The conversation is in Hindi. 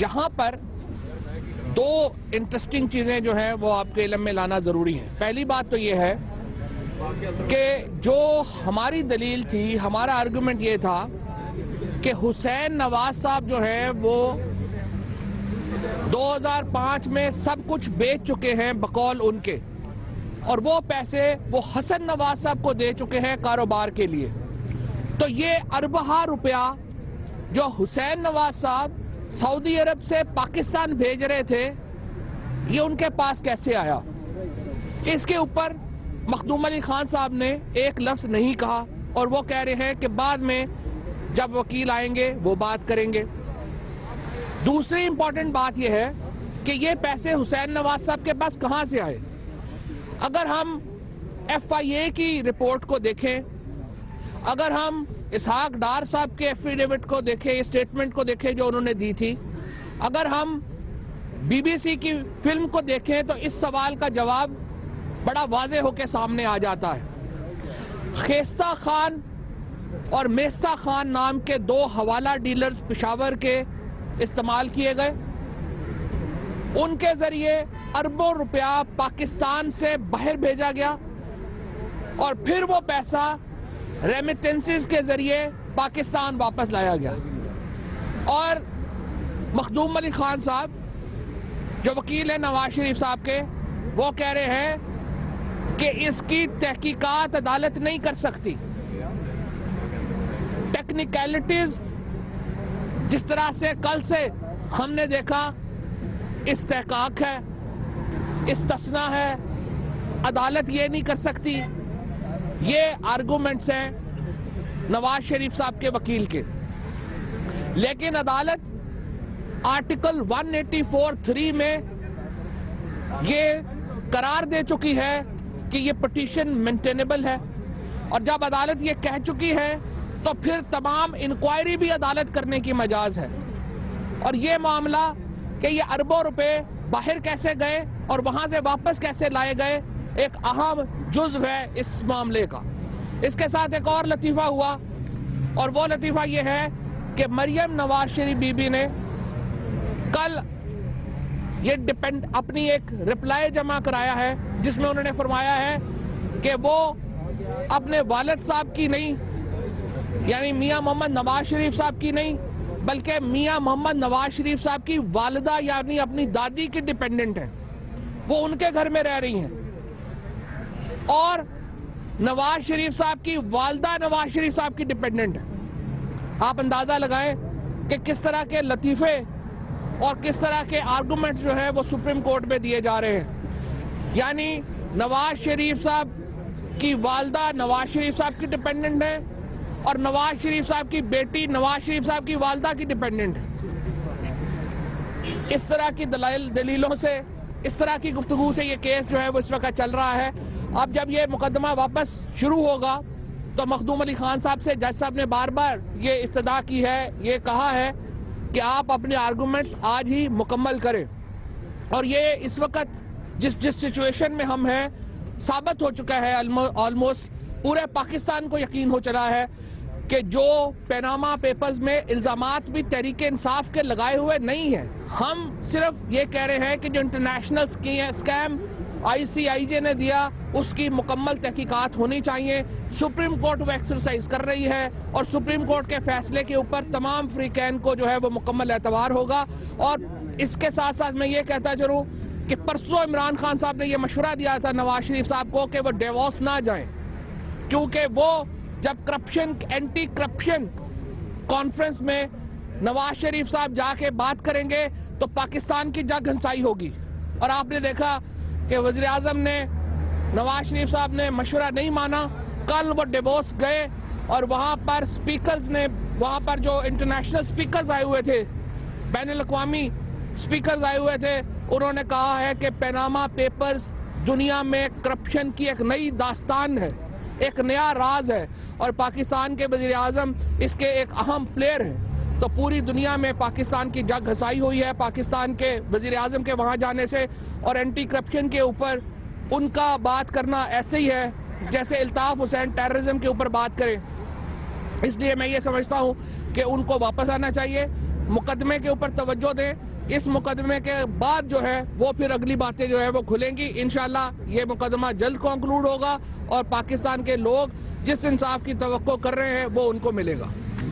यहाँ पर दो इंटरेस्टिंग चीज़ें जो हैं वो आपके इल्म में लाना ज़रूरी है। पहली बात तो ये है कि जो हमारी दलील थी, हमारा आर्गुमेंट ये था कि हुसैन नवाज साहब जो है वो 2005 में सब कुछ बेच चुके हैं बकौल उनके, और वो पैसे वो हसन नवाज साहब को दे चुके हैं कारोबार के लिए। तो ये अरबहा रुपया जो हुसैन नवाज साहब सऊदी अरब से पाकिस्तान भेज रहे थे, ये उनके पास कैसे आया? इसके ऊपर मखदूम अली खान साहब ने एक लफ्ज़ नहीं कहा, और वो कह रहे हैं कि बाद में जब वकील आएंगे वो बात करेंगे। दूसरी इंपॉर्टेंट बात यह है कि ये पैसे हुसैन नवाज साहब के पास कहाँ से आए? अगर हम FIA की रिपोर्ट को देखें, अगर हम इसहाक डार साहब के एफिडेविट को देखें, स्टेटमेंट को देखें जो उन्होंने दी थी, अगर हम BBC की फिल्म को देखें, तो इस सवाल का जवाब बड़ा वाज़े होकर सामने आ जाता है। खेस्ता खान और मेस्ता खान नाम के दो हवाला डीलर्स पेशावर के इस्तेमाल किए गए, उनके जरिए अरबों रुपया पाकिस्तान से बाहर भेजा गया, और फिर वो पैसा रेमिटेंसेस के जरिए पाकिस्तान वापस लाया गया। और मखदूम अली खान साहब जो वकील है नवाज शरीफ साहब के, वो कह रहे हैं कि इसकी तहकीकात अदालत नहीं कर सकती। टेक्निकलिटीज जिस तरह से कल से हमने देखा, इस्तेहकाक है, इस्तिस्ना है, अदालत ये नहीं कर सकती, ये आर्गूमेंट्स हैं नवाज शरीफ साहब के वकील के। लेकिन अदालत आर्टिकल 184(3) में ये करार दे चुकी है कि ये पिटीशन मेंटेनेबल है, और जब अदालत ये कह चुकी है तो फिर तमाम इंक्वायरी भी अदालत करने की मजाज है। और ये मामला कि ये अरबों रुपए बाहर कैसे गए और वहां से वापस कैसे लाए गए, एक अहम जुज़्व है इस मामले का। इसके साथ एक और लतीफ़ा हुआ, और वो लतीफ़ा ये है कि मरियम नवाज शरीफ बीबी ने कल ये अपनी एक रिप्लाई जमा कराया है, जिसमें उन्होंने फरमाया है कि वो अपने वालिद साहब की नहीं, यानी मियां मोहम्मद नवाज शरीफ साहब की नहीं, बल्कि मियां मोहम्मद नवाज शरीफ साहब की वालिदा यानी अपनी दादी की डिपेंडेंट है, वो उनके घर में रह रही हैं। और नवाज शरीफ साहब की वालिदा नवाज शरीफ साहब की डिपेंडेंट है। आप अंदाजा लगाएं कि किस तरह के लतीफे और किस तरह के आर्गुमेंट जो है वो सुप्रीम कोर्ट में दिए जा रहे हैं। यानी नवाज शरीफ साहब की वालिदा नवाज शरीफ साहब की डिपेंडेंट है, और नवाज शरीफ साहब की बेटी नवाज शरीफ साहब की वालिदा की डिपेंडेंट है। इस तरह की दलीलों से, इस तरह की गुफ्तगू से ये केस जो है वो इस वक्त चल रहा है। अब जब ये मुकदमा वापस शुरू होगा तो मखदूम अली खान साहब से जज साहब ने बार बार ये इस्तदा की है, ये कहा है कि आप अपने आर्गूमेंट्स आज ही मुकम्मल करें। और ये इस वक्त जिस सिचुएशन में हम हैं, साबित हो चुका है, ऑलमोस्ट पूरे पाकिस्तान को यकीन हो चला है कि जो पनामा पेपर्स में इल्जामात भी तहरीक इंसाफ के लगाए हुए नहीं हैं। हम सिर्फ ये कह रहे हैं कि जो इंटरनेशनल स्कैम ICIJ ने दिया उसकी मुकम्मल तहकीकात होनी चाहिए। सुप्रीम कोर्ट वो एक्सरसाइज कर रही है, और सुप्रीम कोर्ट के फैसले के ऊपर तमाम फ्रीकैन को जो है वो मुकम्मल एतबार होगा। और इसके साथ साथ मैं ये कहता चलूँ कि परसों इमरान खान साहब ने यह मशवरा दिया था नवाज शरीफ साहब को कि वो डिवोर्स ना जाएं, क्योंकि वो जब एंटी करप्शन कॉन्फ्रेंस में नवाज शरीफ साहब जाके बात करेंगे तो पाकिस्तान की जग घनसाई होगी। और आपने देखा कि वज़ीर आज़म ने, नवाज शरीफ साहब ने मशवरा नहीं माना, कल वो डिवोर्स गए, और वहाँ पर स्पीकर्स ने, वहाँ पर जो इंटरनेशनल स्पीकर्स आए हुए थे, बैनुल अक़वामी स्पीकर्स आए हुए थे, उन्होंने कहा है कि पनामा पेपर्स दुनिया में करप्शन की एक नई दास्तान है, एक नया राज है, और पाकिस्तान के वज़ीर आज़म इसके एक अहम प्लेयर हैं। तो पूरी दुनिया में पाकिस्तान की जग घसाई हुई है पाकिस्तान के वज़ीर आज़म के वहाँ जाने से, और एंटी करप्शन के ऊपर उनका बात करना ऐसे ही है जैसे अल्ताफ़ हुसैन टेररिज्म के ऊपर बात करें। इसलिए मैं ये समझता हूँ कि उनको वापस आना चाहिए। मुकदमे के ऊपर तवज्जो दें। इस मुकदमे के बाद जो है वो फिर अगली बातें जो है वो खुलेंगी। इंशाल्लाह ये मुकदमा जल्द कंक्लूड होगा और पाकिस्तान के लोग जिस इंसाफ की तवक्को कर रहे हैं वो उनको मिलेगा।